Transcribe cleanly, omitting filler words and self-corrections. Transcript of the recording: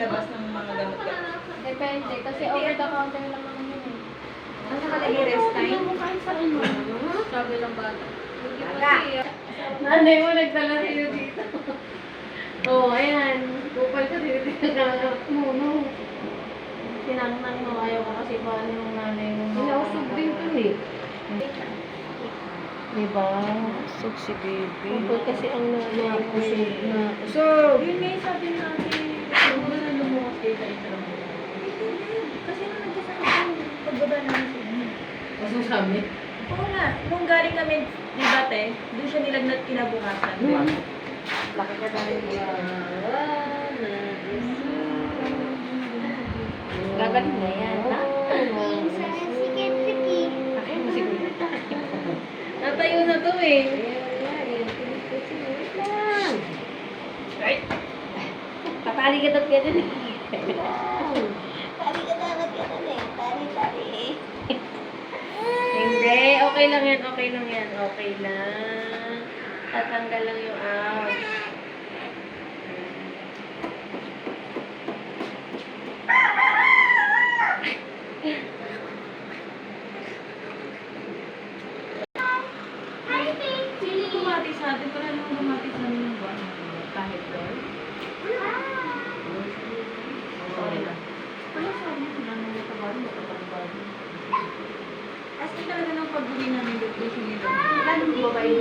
labas ng mga gamot-gamot. Depende, kasi over the counter lang naman yun eh. Ano nakalagay rest time? Sabi ng bata. Aga. Nanay mo nagdala sa'yo dito. Oo, ayan. Kupal ka dito. Muno. Sinangnang mo. Ayaw ka kasi paano yung nanay mo. Inausog din to eh. Diba? Usog si baby. Kupal kasi ang nanay mo. Usog! Yun nga yung sabi natin. Ano na lumuwas kayo sa intro? Kasi nung nagkasama ko, pagbaba namin sa inyo. Ano sabi? Oo nga, nung galing kami, di ba te, doon siya nilagnat kinabukasan. Laki ka na rin. Gagaling na yan, ha? Laki mo siguro. Natayo na to eh. Ay! Tatali ka dapat ganun eh. Tari ka dapat ganun eh. Tari. Hindi, okay lang yan, okay lang yan, okay lang. Tatanggal lang yung out. Sino gumati sa atin? Para naman gumati sa amin yung buwan. Kahit doon. Okay lang. Wala sabi ko na nung matapang. As in talaga ng pag-uwi namin, doon siya nila. Lalo babae